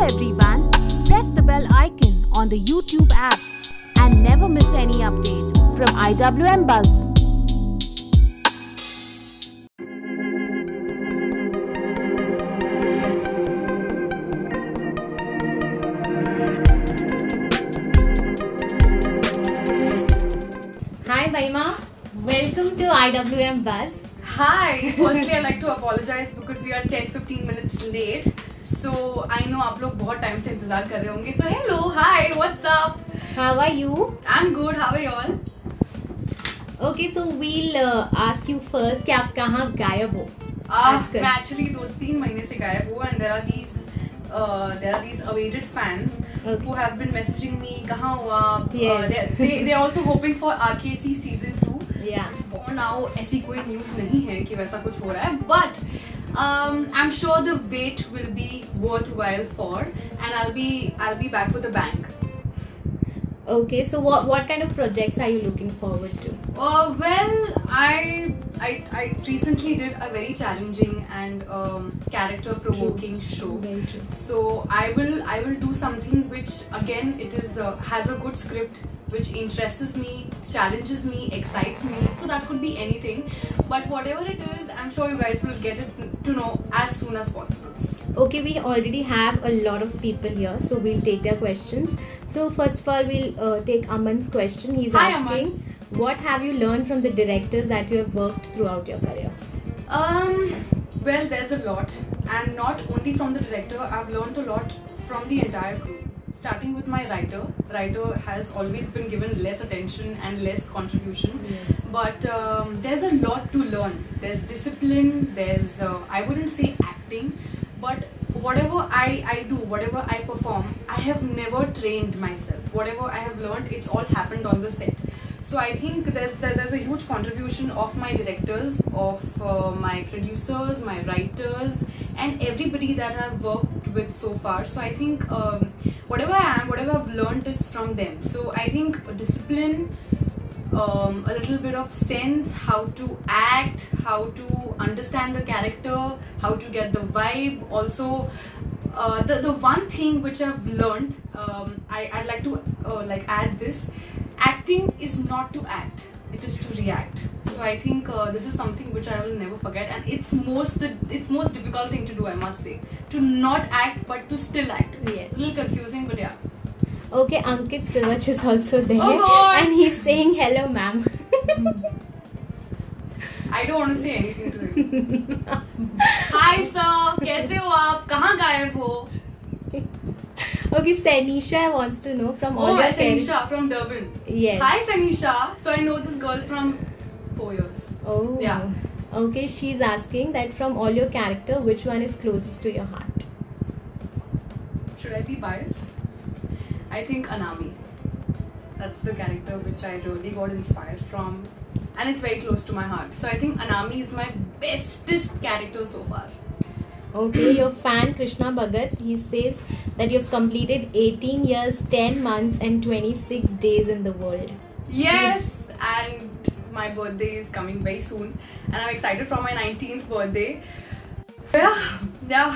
everyone, press the bell icon on the YouTube app and never miss any update from IWM Buzz. Hi Baima, welcome to IWM Buzz. Hi! Firstly, I'd like to apologize because we are 10-15 minutes late. So, I know आप लोग बहुत time से इंतजार कर रहे होंगे. So, hello, hi, what's up? How are you? I'm good, how are you all? Okay, so we'll ask you first कि आप कहाँ गायब हो? आजकल? मैं actually 2-3 महीने से गायब हूँ and there are these awaited fans who have been messaging me कहाँ हो आप? Yes. They're also hoping for RKC season 2. Yeah. For now ऐसी कोई news नहीं है कि वैसा कुछ हो रहा है, but I'm sure the wait will be worthwhile and I'll be back with a bang. Okay, so what kind of projects are you looking forward to? Well, I recently did a very challenging and character provoking show. Very true. So I will do something which again it is has a good script which interests me, challenges me, excites me. So that could be anything, but whatever it is, I'm sure you guys will get it to know as soon as possible. Okay, we already have a lot of people here, so we'll take their questions. So first of all, we'll take Aman's question. He's Hi, asking, Aman. what have you learned from the directors that you have worked throughout your career? Well, there's a lot, and not only from the director. I've learned a lot from the entire crew. Starting with my writer. Writer has always been given less attention and less contribution. Yes. But there's a lot to learn. There's discipline. There's I wouldn't say acting, but whatever I do, whatever I perform, I have never trained myself. Whatever I have learned, it's all happened on the set. So I think there's a huge contribution of my directors, of my producers, my writers, and everybody that I've worked with so far. So I think whatever I am, whatever I've learned is from them. So I think discipline, a little bit of sense, how to act, how to understand the character, how to get the vibe. Also, the one thing which I've learned, I'd like to add this: acting is not to act; it is to react. So I think this is something which I will never forget, and it's most difficult thing to do, I must say, to not act but to still act. Yes. A little confusing, but yeah. Okay, Ankit Sivach is also there. Oh God! And he's saying hello, ma'am. I don't want to say anything to him. Hi sir, कैसे हो आप? कहाँ गायब हो? Okay, Sanisha wants to know from all Oh, your Sanisha from Durban. Yes. Hi Sanisha. So I know this girl from 4 years. Oh. Yeah. Okay, she's asking that from all your character, which one is closest to your heart? Should I be biased? I think Anami. That's the character which I really got inspired from, and it's very close to my heart. So I think Anami is my bestest character so far. Okay, your fan Krishna Bhagat, he says that you've completed 18 years, 10 months and 26 days in the world. Yes, and my birthday is coming very soon, and I'm excited for my 19th birthday. So yeah.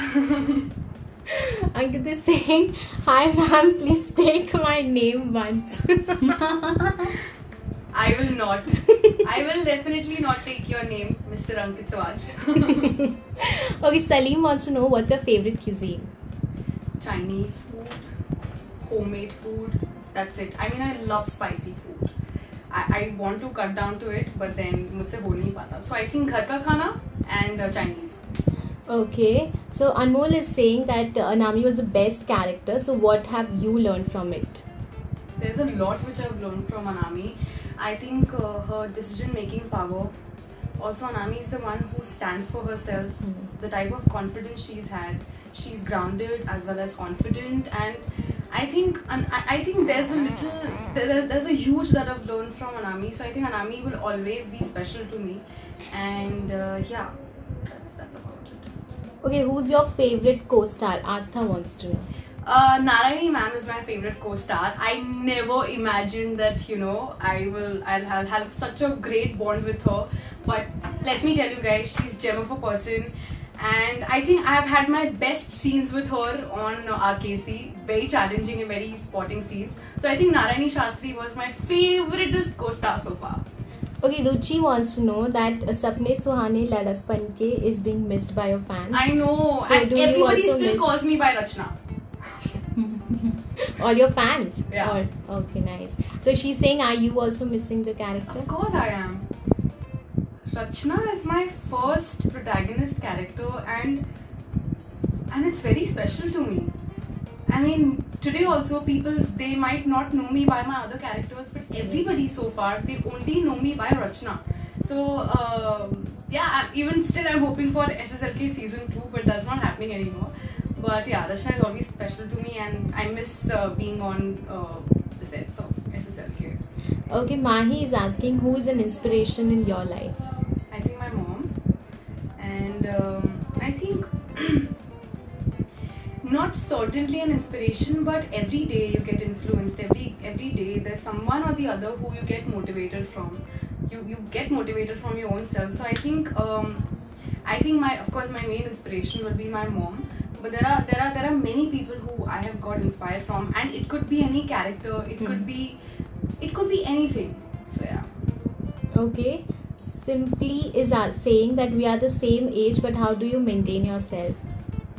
Ankit is saying, hi ma'am, please take my name once. I will not. I will definitely not take your name, Mr. Ankit Sivach. Okay, Salim wants to know what's your favorite cuisine? Chinese food, homemade food, that's it. I mean, I love spicy food. I want to cut down to it, but then मुझसे हो नहीं पाता. So I think घर का खाना and Chinese. Okay, so Anmol is saying that Anami was the best character. So what have you learned from it? There's a lot which I've learned from Anami. I think her decision-making power. Also, Anami is the one who stands for herself. The type of confidence she's had. She's grounded as well as confident, and I think there's a huge that I've learned from Anami. So I think Anami will always be special to me, and yeah, that's about it. Okay, who's your favorite co-star? Astha wants to know. Narayani ma'am is my favorite co-star. I never imagined that I'll have such a great bond with her. But let me tell you guys, she's gem of a person, And I think I have had my best scenes with her on RKC. Very challenging and very sporting scenes. So I think Narayani Shastri was my favoriteest co-star so far. Okay, Ruchi wants to know that Sapne Suhane Ladakpan Ke is being missed by your fans. I know, So and do you everybody also still miss- calls me by Rachna. All your fans? Yeah. Okay, nice. So she's saying, are you also missing the character? Of course I am. Rachna is my first protagonist character, and it's very special to me. I mean, today also people, they might not know me by my other characters, but everybody so far, they only know me by Rachna. So yeah, even still I'm hoping for SSLK season 2, but that's not happening anymore. But yeah, Rachna is always special to me, and I miss being on the sets of SSLK. Okay, Mahi is asking, who is an inspiration in your life? I think my mom, and I think not certainly an inspiration, but every day you get influenced. Every day there's someone or the other who you get motivated from. You get motivated from your own self. So I think of course my main inspiration will be my mom. But there are many people who I have got inspired from, and it could be any character. It could be anything. So yeah. Okay, Simply is saying that we are the same age, but how do you maintain yourself?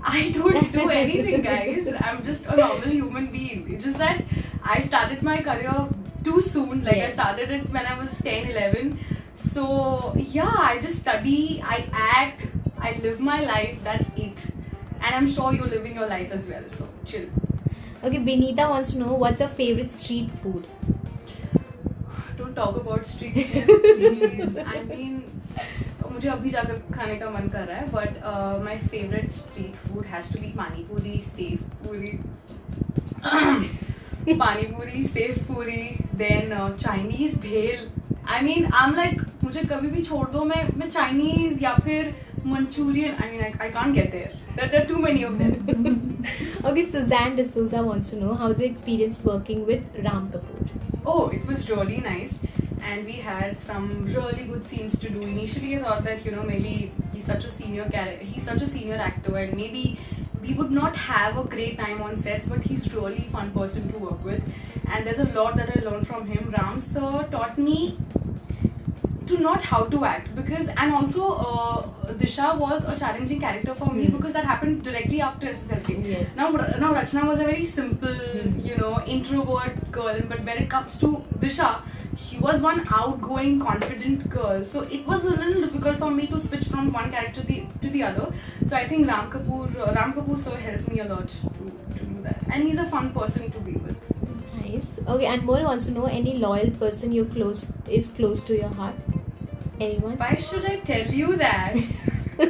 I don't do anything, guys. I'm just a normal human being. It's just that I started my career too soon. Like, Yes. I started it when I was 10, 11. So, yeah, I just study, I act, I live my life. That's it. And I'm sure you're living your life as well. So, chill. Okay, Benita wants to know, what's your favorite street food? Don't talk about street food, please. I mean, मुझे अभी जाकर खाने का मन कर रहा है, but my favorite street food has to be pani puri, sev puri, pani puri, sev puri, then Chinese bhel. I mean, I'm like, मुझे कभी भी छोड़ दो, मैं Chinese या फिर Manchurian. I mean, I can't get there. There are too many of them. Okay, Suzanne D'Souza wants to know, how's your experience working with Ram Kapoor? Oh, it was really nice, and we had some really good scenes to do. Initially, I thought that maybe he's such a senior actor, and maybe we would not have a great time on sets. But he's really a fun person to work with, and there's a lot that I learned from him. Ram sir taught me to not how to act, and also Disha was a challenging character for me because that happened directly after SSLK. Yes. Now Rachna was a very simple, introvert girl, but when it comes to Disha, she was one outgoing, confident girl. So it was a little difficult for me to switch from one character to the other. So I think Ram Kapoor sir helped me a lot to do that, and he's a fun person to be with. Nice. Okay, and Mol wants to know, any loyal person is close to your heart? Anyone? Why should I tell you that?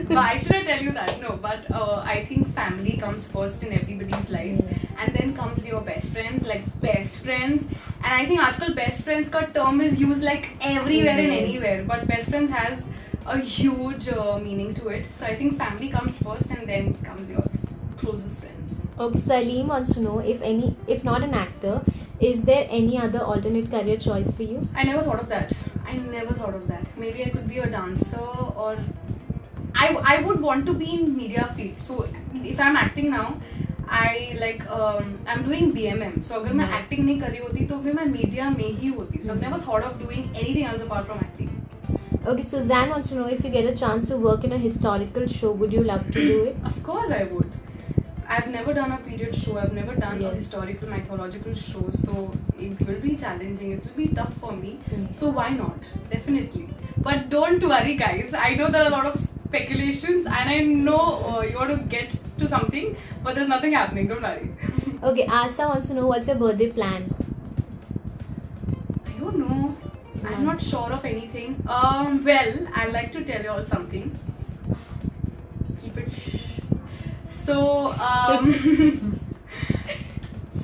Why should I tell you that? No, but I think family comes first in everybody's life, Yes. and then comes your best friends, like best friends. And I think aajkal best friends ka term is used like everywhere and Yes. anywhere, but best friends has a huge meaning to it. So I think family comes first, and then comes your closest friends. Okay, Salim wants to know, if not an actor, is there any other alternate career choice for you? I never thought of that. Maybe I could be a dancer, or I would want to be in media field. So if I'm acting now, I'm doing BMM. So अगर मैं acting नहीं कर रही होती तो फिर मैं media में ही होती. So I've never thought of doing anything else apart from acting. Okay, Suzanne wants to know, if you get a chance to work in a historical show, would you love to do it? Of course I would. I've never done a period show. I've never done a Yes. historical mythological show. So it will be challenging. It will be tough for me. So why not? Definitely. But don't worry, guys. I know there are a lot of speculations, and I know you want to get to something, but there's nothing happening. Don't worry. Okay, Asa wants to know, what's your birthday plan? I don't know. I'm not sure of anything. Well, I'd like to tell you all something. Keep it shh. So,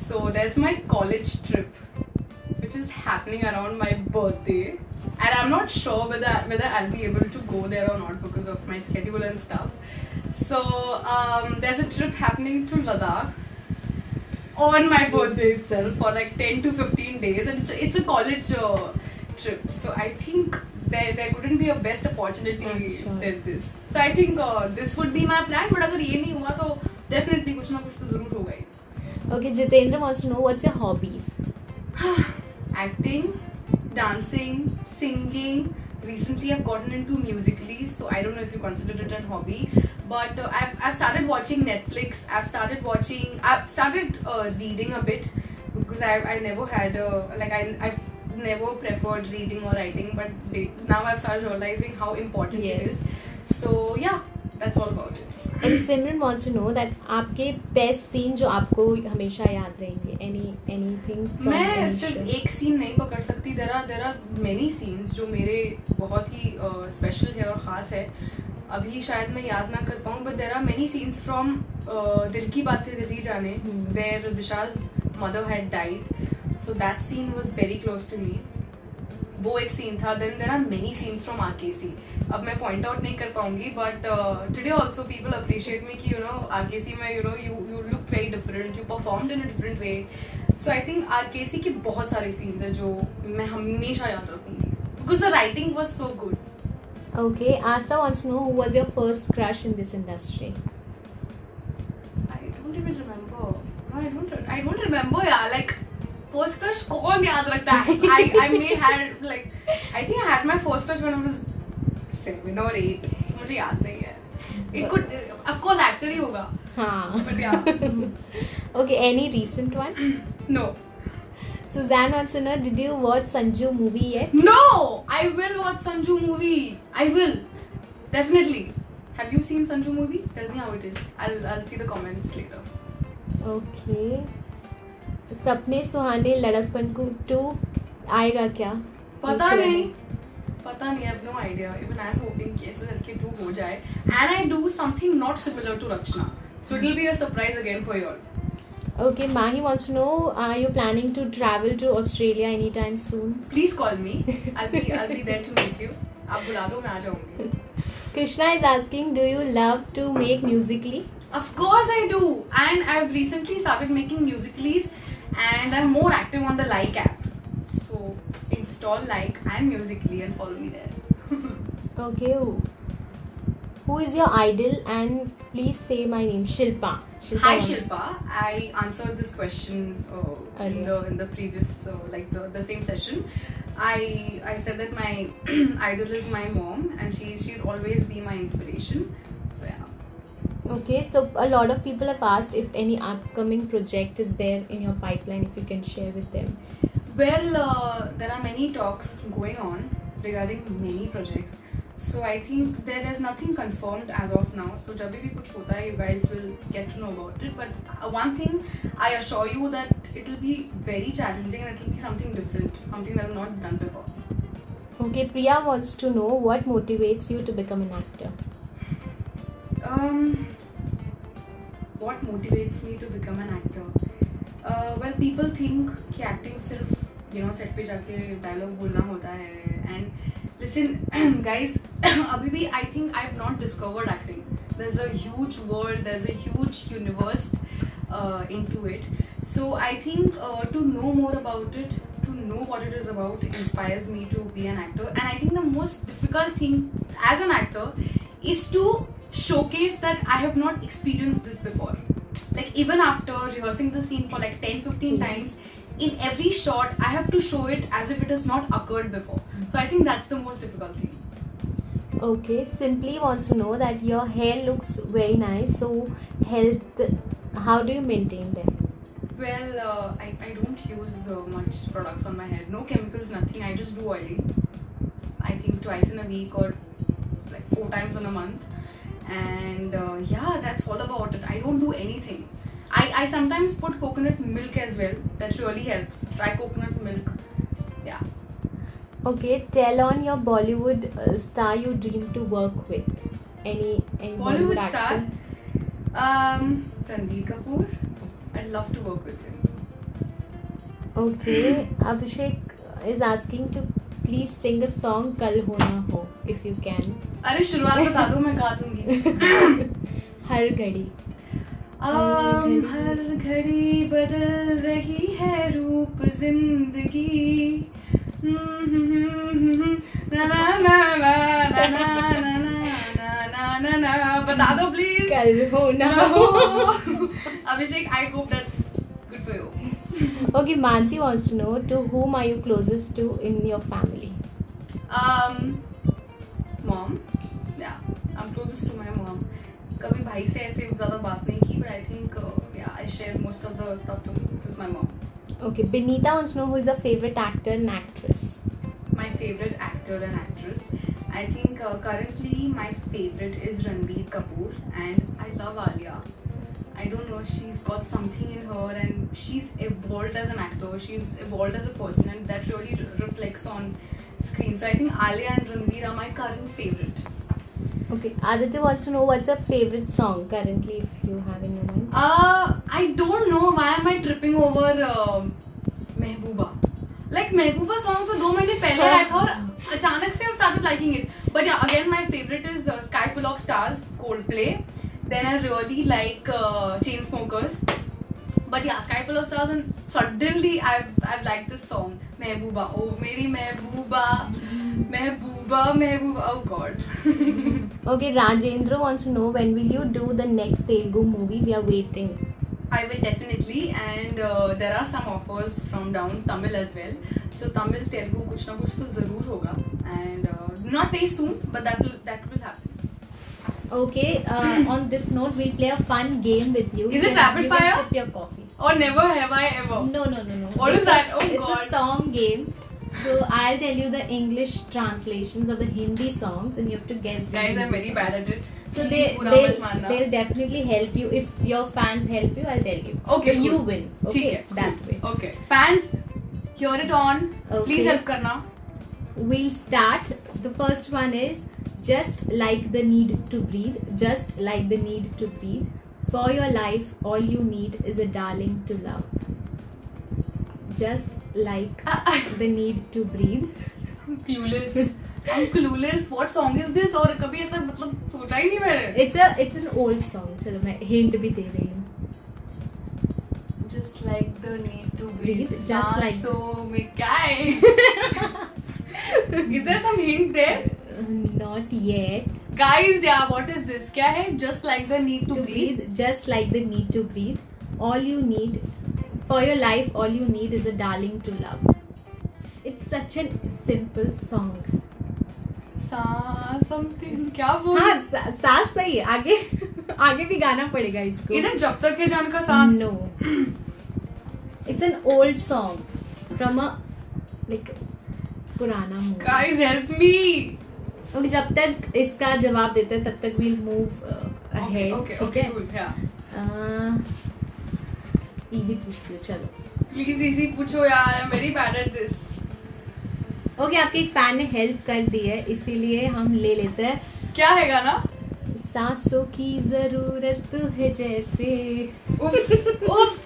so there's my college trip, which is happening around my birthday, and I'm not sure whether I'll be able to go there or not because of my schedule and stuff. So, there's a trip happening to Ladakh on my birthday itself for like 10 to 15 days, and it's a college trip. So I think there couldn't be a best opportunity Sure. than this. So I think this would be my plan. But अगर ये नहीं हुआ तो definitely कुछ ना कुछ तो जरूर होगा ही. Okay, Jitendra wants to know what's your hobbies. Acting, dancing, singing. Recently I've gotten into musically, so I don't know if you consider it a hobby. But I've started watching Netflix. I've started reading a bit because I never had I've never preferred reading or writing, but now I've started realizing how important it Yes. is. So yeah, that's all about it. And Simran wants to know that आपके best scene जो आपको हमेशा याद रहेंगे. Anything from मैं any सिर्फ show? एक scene नहीं पकड़ सकती. there are many scenes जो मेरे बहुत ही स्पेशल है और ख़ास है. अभी शायद मैं याद ना कर पाऊँ, but there are many scenes from दिल की बातें दिल्ली जाने where Disha's mother had died. So that scene was very close to me. वो एक सीन था. Then there are many scenes from RKC. अब मैं point out नहीं कर पाऊंगी, but today also people appreciate me कि RKC में you look very different, you performed in a different way. So I think RKC के बहुत सारे scenes हैं जो मैं हमेशा याद रखूंगी because the writing was so good. Okay, Asta wants to know who was your first crush in this industry. I don't even remember. No, I don't remember. Yeah, like first crush कौन याद रखता है? I may had like I think I had my first crush when I was 7 or 8. So मुझे याद नहीं है. It could of course actor ही होगा. हाँ. But yeah. Okay, any recent one? No. Suzanne wants to know, did you watch Sanju movie yet? No! I will watch Sanju movie. I will. Definitely. Have you seen Sanju movie? Tell me how it is. I'll see the comments later. Okay. सपने सुहाने लड़कपन को 2 आएगा क्या? पता नहीं. I have no idea. Even I'm hoping कि SSLK 2 हो जाए. And I do something not similar to Rachna. So it will be a surprise again for you all. Okay, Mahi wants to know, are you planning to travel to Australia anytime soon? Please call me. I'll be there to meet you. आप बुला लो, मैं आ जाऊँगी. Krishna is asking, do you love to make musically? Of course I do. And I've recently started making musicallys and I'm more active on the Like app. So install Like and Musically and follow me there. Okay. Who is your idol? And please say my name. Shilpa. Hi Shilpa. I answered this question in the previous the same session. I said that my idol is my mom and she'd always be my inspiration. So yeah. Okay, so a lot of people have asked if any upcoming project is there in your pipeline, if you can share with them. Well, there are many talks going on regarding many projects. So I think there's nothing confirmed as of now. So जब भी कुछ होता है, you guys will get to know about it. But one thing I assure you that it will be very challenging and it will be something different, something that I've not done before. Okay, Priya wants to know what motivates you to become an actor. What motivates me to become an actor? Well, people think कि acting सिर्फ set पे जाके dialogue बोलना होता है. And listen, guys, अभी भी I think I've not discovered acting. There's a huge world, there's a huge universe into it. So I think to know more about it, to know what it is about, inspires me to be an actor. And I think the most difficult thing as an actor is to showcase that I have not experienced this before. Like even after rehearsing the scene for like 10-15 times, in every shot I have to show it as if it has not occurred before. So I think that's the most difficult thing. Okay, Simply wants to know that your hair looks very nice, so how do you maintain them? Well, I don't use much products on my hair. No chemicals, nothing. I just do oiling. I think twice in a week or like 4 times in a month. And yeah, that's all about it. I don't do anything. I sometimes put coconut milk as well. That really helps. Try coconut milk. Yeah. Okay, tell on your Bollywood star you dream to work with. Any Bollywood star? actor? Ranbir Kapoor. I'd love to work with him. Okay, Abhishek is asking to please sing a song Kal Ho Na Ho if you can. अरे शुरुआत बता दो, मैं गा दूंगी. हर घड़ी. हर घड़ी बदल रही है रूप जिंदगी. ना ना ना ना ना ना ना ना ना ना बता दो प्लीज. कल हो ना. No. Abhishek, I hope that's good for you. Okay, Mansi wants to know, to whom are you closest to in your family? Mom. Yeah, I'm closest to my mom. कभी भाई से ऐसे ज़्यादा बात नहीं की, but I think yeah, I share most of the stuff with my mom. Okay, Benita wants to know who is your favorite actor and actress. My favorite actor and actress. I think currently my favorite is Ranbir Kapoor, and I love Alia. I don't know, she's got something in her, and she's evolved as an actor, she's evolved as a person, and that really reflects on screen. So I think Alia and Ranbir are my current favorite. Okay, Aditya wants to know what's your favorite song currently, if you have in your mind. I don't know why am I tripping over Mehbooba. Like Mehbooba song तो 2 महीने पहले आया था और अचानक से I started liking it. But yeah, again my favorite is Sky Full of Stars, Coldplay. Then I really like Chainsmokers. But yeah, Sky Full of Stars, and suddenly I've liked this song, Mehbooba. Oh, Meri Mehbooba, Mehbooba, Mehbooba. Oh God. Okay, Rajendra wants to know, when will you do the next Telugu movie? We are waiting. I will definitely, and there are some offers from down Tamil as well. So Tamil, Telugu, कुछ ना कुछ तो ज़रूर होगा, and not very soon, but that will happen. Okay, on this note, we'll play a fun game with you. Is it rapid you fire? Can sip your coffee. Or never have I ever. No. What is that? Oh It's God. a song game. So I'll tell you the English translations of the Hindi songs, and you have to guess. the Guys, I'm Hindi very songs. bad at it. So Please, बुरा मत मानना. they'll definitely help you. If your fans help you, I'll tell you. Okay, so you cool. win. Okay, ठीक है. that way. Okay. Fans, hear it on. Okay. Please help करना. We'll start. The first one is, just like the need to breathe. Just like the need to breathe. For your life, all you need is a darling to love. Just like the need to breathe. Clueless. I'm clueless. What song is this? और कभी ऐसा मतलब सोचा ही नहीं मैंने. It's an old song. चलो मैं hint भी दे रही हूँ. Just like the need to breathe. Just like. So में क्या है? Is there some hint there? Not yet. Guys, yeah, what is this? क्या है? Just like the need to breathe. Just like the need to breathe. All you need, for your life, all you need is a darling to love. It's such a simple song. Something क्या बोल? हाँ, सांस सही है. आगे भी गाना पड़ेगा इसको. Is it जब तक है जान का सांस? No. It's an old song from a पुराना movie. Guys, help me. Okay, जब तक इसका जवाब देते हैं तब तक we'll move ahead. Okay, cool, yeah. Easy पूछती हूँ, चलो. Please easy पूछो यार. I'm very bad at this. Okay, आपके एक फैन ने हेल्प कर दी है, इसीलिए हम ले लेते हैं. क्या है गाना? सांसों की जरूरत है जैसे. Oof.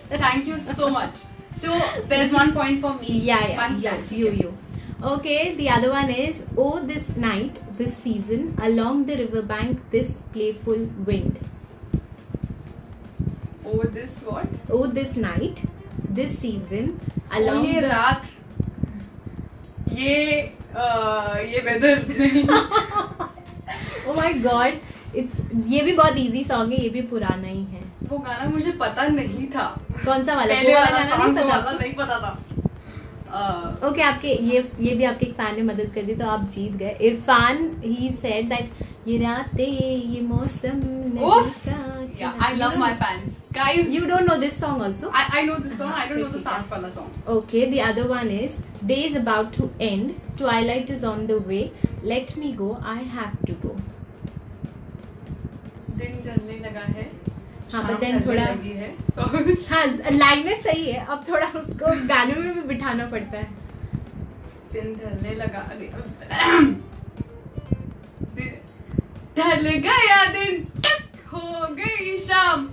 Thank you so much. So there's 1 point for me. Yeah. You. Okay, the other one is, oh this night, this season, along the riverbank, this playful wind. Oh, this what? Oh this night, this season, along ये the. रात. ये weather. Oh my God, ये भी बहुत easy song है, ये भी पुराना ही है. वो गाना मुझे पता नहीं था. कौन सा वाला? पहले वो वाला गाना नहीं वाला पता. नहीं पता था. ओके, आपके ये भी आपके एक फैन ने मदद कर दी, तो आप जीत गए. इरफान, ही सेड दैट ये रातें ये मौसम Yeah, I love my fans. Guys, You don't know this song also? I know this song. I don't know the Saans wala song. Okay, the other one is, day is about to end, twilight is on the way, let me go, I have to go. दिन ढलने लगा है. हाँ, शाम but then ढलने थोड़ा- लगी है. So हाँ, लाइनें सही है, अब थोड़ा उसको गाने में भी बिठाना पड़ता है. दिन ढलने लगा. ढल गया दिन, हो गई शाम,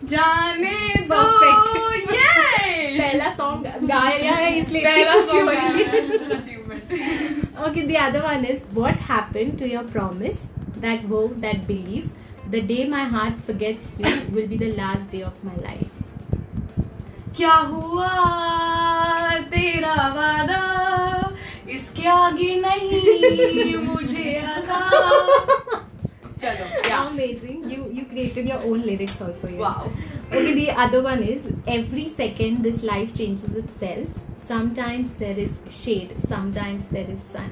जाने दो. Perfect. Yay! पहला सॉन्ग गाया है इसलिए इतनी पहला खुशी song हो रही है. है. Achievement. Okay, the other one is, what happened to your promise, that hope, that belief, the day my heart forgets you will be the last day of my life. क्या हुआ तेरा वादा, इसके आगे नहीं मुझे आता. Chalo, yeah. Amazing. You created your own lyrics also. Yeah. Wow. Okay, the other one is every second this life changes itself. Sometimes there is shade, sometimes there is sun.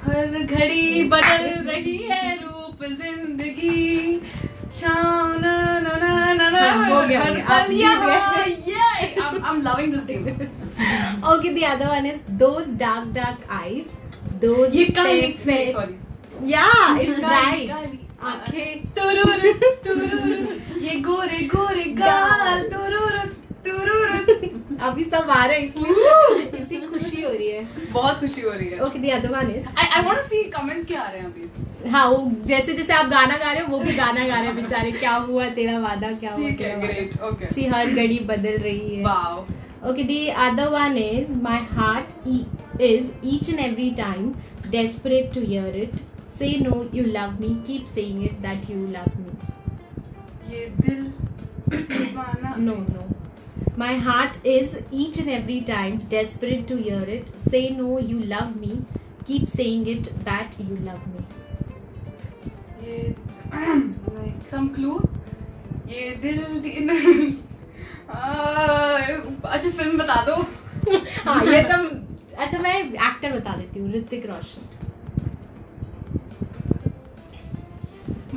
हर घड़ी बदल रही है रूप जिंदगी. शाम ना ना ना ना ना. हो गया, हर आप पल जीत यहाँ. गए. Yeah, I'm loving this game. Okay, the other one is those dark eyes, those ये काली. fair. Sorry. Yeah, it's Kali, right. काली. आंखें. तुरुरु तुरुरु. ये गोरे गोरे गाल. तुरुरु तुरुरु. अभी सब आ रहे हैं इसलिए इतनी खुशी हो रही है. बहुत खुशी हो रही है. Okay, the other one is I want to see comments क्या आ रहे हैं अभी. हाँ, वो जैसे जैसे आप गाना गा रहे हो वो भी गाना गा रहे हैं बेचारे. क्या हुआ तेरा वादा, क्या हुआ ठीक है, तेरा great, वादा. okay. See, हर घड़ी बदल रही है. Wow. Okay, the other one is my heart is each and every time desperate to hear it. Say no, you love me. Keep saying it that you love me. ये दिल दीवाना. No. My heart is each and every time desperate to hear it. Say no, you love me. Keep saying it that you love me. ये like some clue. ये दिल अच्छा film बता दो. हाँ, ये तो अच्छा मैं एक्टर बता देती हूँ. Hrithik Roshan.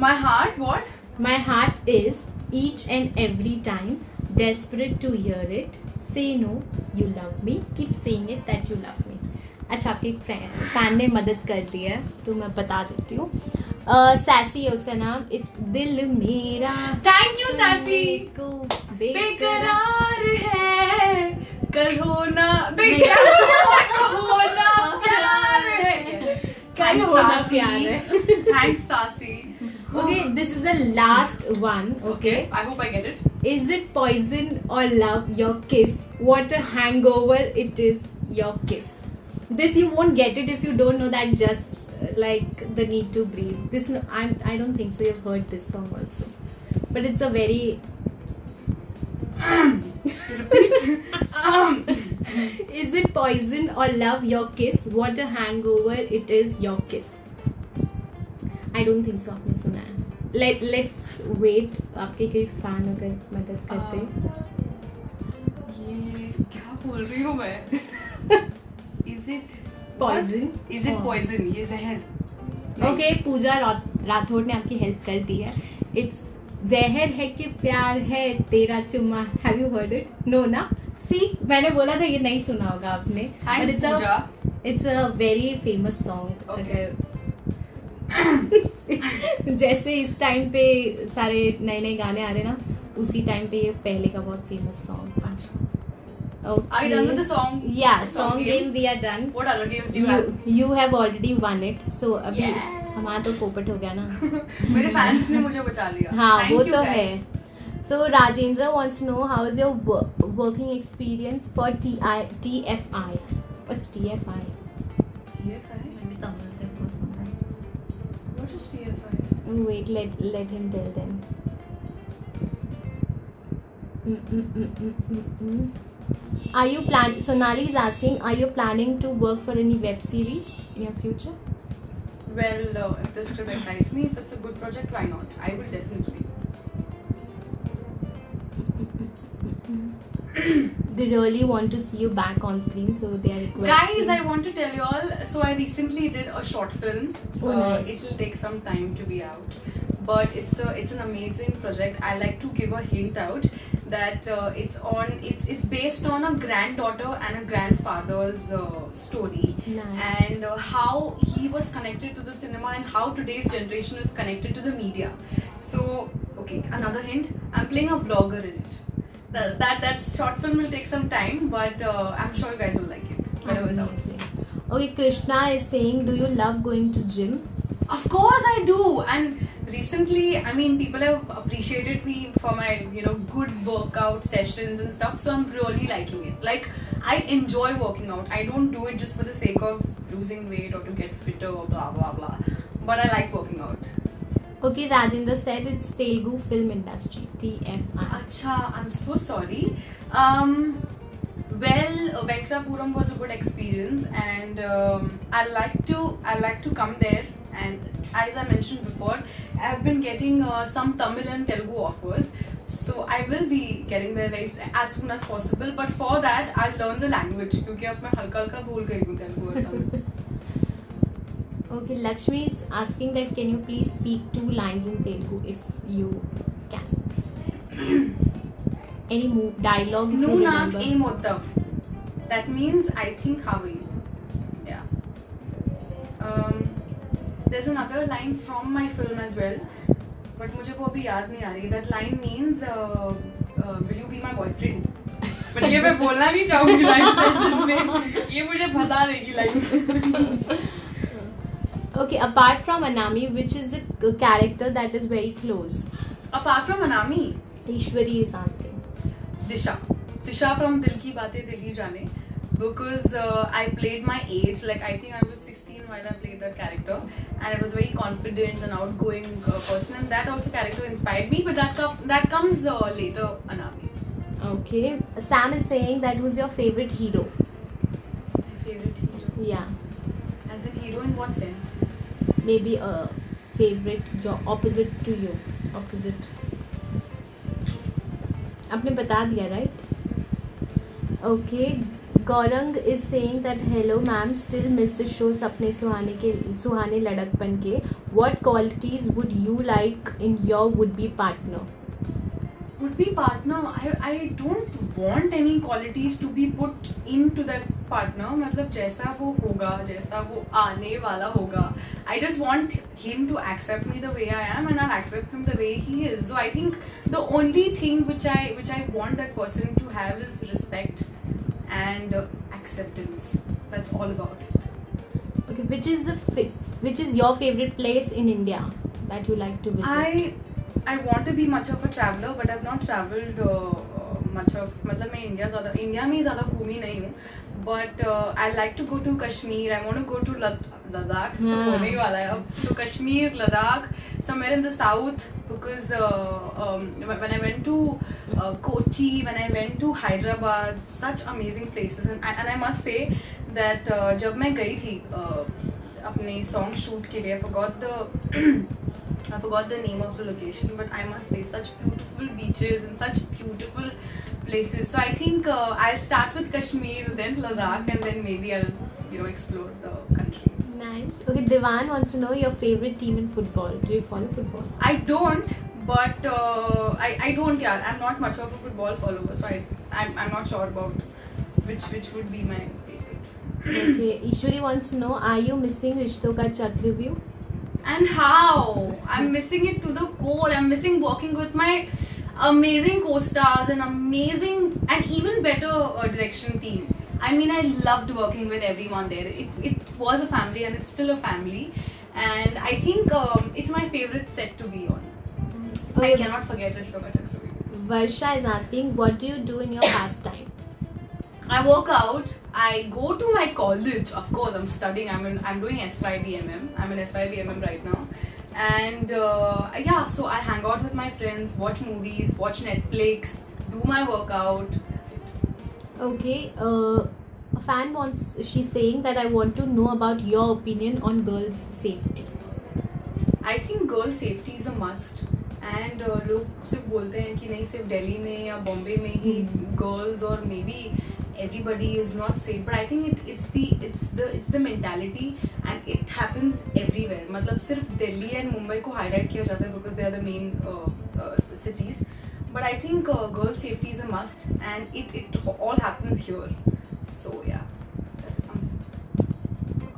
My heart what? My heart is each and every time desperate to hear it. Say no, you love me. Keep saying it that you love me. अच्छा, आपके एक फैन ने मदद कर दी है तो मैं बता देती हूँ. सैसी है उसका नाम. इट्स दिल मेरा. Thank you, Sassy. को बेकरार है कल होना. बेकरार होना प्यार है. कल होना प्यार है. Thanks, Sassy. Okay, this is the last one. Okay. I hope I get it. Is it poison or love? Your kiss. What a hangover it is. Your kiss. This you won't get it if you don't know that. Just like the need to breathe. This I don't think so. You've heard this song also, but it's a very. Repeat. Is it poison or love? Your kiss. What a hangover it is. Your kiss. I don't think so. आपने सुना है. Let's wait. आपके कोई fan अगर मदद करते. ये क्या बोल रही हूँ मैं? Is it Poison? What? Is it poison? ये जहर. Okay, पूजा राठौड़ ने आपकी हेल्प कर दी है. It's जहर है कि प्यार है तेरा चुम्मा. Have you heard it? No ना? See, मैंने बोला था ये नहीं सुना होगा आपने. Thanks, But Puja. It's a very famous song. Okay. जैसे इस टाइम पे सारे नए नए गाने आ रहे ना, उसी टाइम पे ये पहले का बहुत फेमस सॉन्ग था. Are you done with the song? Yeah, Song song game we are done. What other games do you have? You have already won it. So अभी Yeah. हमारा तो पोपट हो गया ना. मेरे फैंस ने मुझे बचा लिया. हाँ, Thank वो you, तो guys. है. So Rajendra wants to know how is your working experience for TFI. What's TFI? TFI? What is TFI? Wait, let him tell them. Are you Sonali is asking, are you planning to work for any web series in your future? Well, if the script excites me, if it's a good project, why not? I will definitely. They really want to see you back on screen, so they are requesting. Guys, I want to tell you all. So I recently did a short film. Oh, nice. It will take some time to be out, but it's an amazing project. I like to give a hint out that it's based on a granddaughter and a grandfather's story. Nice. And how he was connected to the cinema and how today's generation is connected to the media. So okay, another hint. I'm playing a vlogger in it. That short film will take some time, but I'm sure you guys will like it whenever it's out. Okay, Krishna is saying, do you love going to gym? Of course I do. And recently, I mean, people have appreciated me for my, good workout sessions and stuff. So I'm really liking it. Like, I enjoy working out. I don't do it just for the sake of losing weight or to get fitter or blah blah blah. But I like working out. Okay, Rajendra said it's Telugu film industry, TFI. Acha, I'm so sorry. Well, Venkatapuram was a good experience, and I like to come there. And as I mentioned before, I've been getting some Tamil and Telugu offers, so I will be getting there as soon as possible. But for that, I'll learn the language क्योंकि अब मैं हल्का भूल गई हूँ तेलुगु और Tamil. Okay, Lakshmi is asking that can you please speak 2 lines in Telugu if you can. Any dialogue if you Nu nak remember. emottam. That means I think how are you. Yeah. There's another line from my film as well, but मुझे वो अभी याद नहीं आ रही. That line means will you be my boyfriend? But ये मैं बोलना नहीं चाहूँगी लाइव सेशन में. ये मुझे फंसा देगी live. Okay, apart from Anami, which is the character that is very close? Apart from Anami, Ishwari is asking. Disha from Dil Ki Baatein Dil Ki Jaane, because I played my age, like I think I was 16 when I played that character, and I was very confident and outgoing person, and that also character inspired me, but that comes later, Anami. Okay, Sam is saying that who's your favorite hero? My favorite hero? Yeah, As in hero in what sense? maybe a favorite, your opposite to you, opposite. आपने बता दिया, right? Okay, Gaurang is saying that hello ma'am, still miss the show सपने सुहाने लड़कपन के. What qualities would you like in your would-be partner? Would-be partner, I don't want any qualities to be put into that partner. मतलब जैसा वो होगा, जैसा वो आने वाला होगा, I just want him to accept me the way I am, and I'll accept him the way he is. So I think the only thing which I want that person to have is respect and acceptance. That's all about it. Okay, which is your favorite place in India that you like to visit? I want to be much of a traveler, but I've not traveled much of. मतलब मैं India में ज़्यादा घूमी नहीं हूँ. But I like to go to Kashmir. I want to go to Ladakh. So होने ही वाला है अब. So Kashmir, Ladakh, somewhere in the south, because when I went to Kochi, when I went to Hyderabad, such amazing places, and I must say that जब मैं गई थी अपने song shoot के लिए, I forgot the name of the location, but I must say such beautiful beaches and such beautiful places. So I think I'll start with Kashmir, then Ladakh, and then maybe I'll explore the country. Nice. Okay, Devan wants to know your favorite team in football. Do you follow football? I don't, but I don't. Yeah, I'm not much of a football follower, so I'm not sure about which would be my favorite. Okay, Ishwari wants to know, are you missing Rishton Ka Chakrvyuh? And how? I'm missing it to the core. I'm missing working with my amazing co-stars and amazing and even better direction team. I mean, I loved working with everyone there. It was a family, and it's still a family. And I think it's my favorite set to be on. Okay. I cannot forget Rishton Ka Chakrvyuh. Varsha is asking, what do you do in your pastime? I work out. I go to my college. Of course, I'm studying. I'm doing SYBMM. I'm in SYBMM right now. And yeah, so I hang out with my friends, watch movies, watch Netflix, do my workout. That's it. Okay, a fan she's saying that I want to know about your opinion on girls' safety. I think girl safety is a must. And लोग सिर्फ बोलते हैं कि नहीं सिर्फ दिल्ली में या बॉम्बे में ही girls or maybe everybody is not safe, but I think it's the mentality, and it happens everywhere. मतलब सिर्फ दिल्ली and मुंबई को highlight किया जाता है because they are the main cities, but I think girl safety is a must, and it all happens here. So yeah, that is something.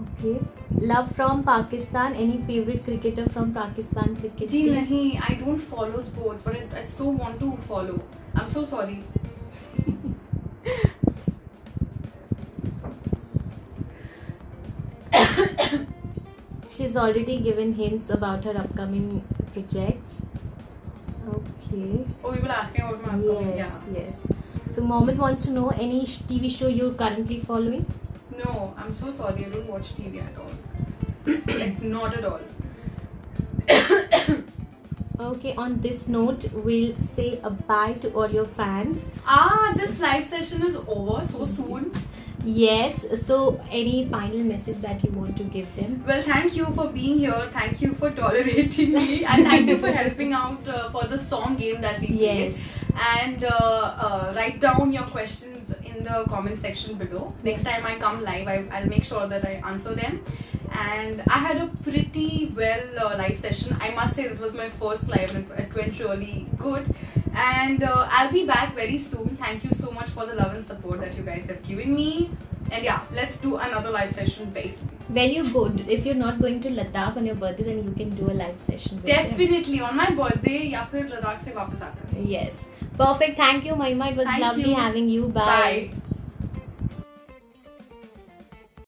Okay. Love from Pakistan. Any favorite cricketer from Pakistan cricket ji team? नहीं, I don't follow sports, but I so want to follow. I'm so sorry. She's already given hints about her upcoming projects. Okay. Oh, people asking about my upcoming. Yes, Yeah. yes. So Mohammed wants to know any TV show you're currently following? No, I'm so sorry. I don't watch TV at all. Like, not at all. Okay, on this note, we'll say a bye to all your fans. This live session is over so soon. Yes, so any final message that you want to give them? Well, thank you for being here. Thank you for tolerating me, and thank you for helping out for the song game that we played. Yes. And write down your questions in the comment section below. Next time I come live, I'll make sure that I answer them. And I had a pretty well live session. I must say it was my first live and it went really good. And I'll be back very soon. Thank you so much for the love and support that you guys have given me. And yeah, let's do another live session very soon. When you go, if you're not going to Ladakh on your birthday, then you can do a live session with Definitely on my birthday या फिर लद्दाख से वापस आकर. them. Yes. Perfect. Thank you, Mahima. It was Thank lovely you. having you. Bye. Bye.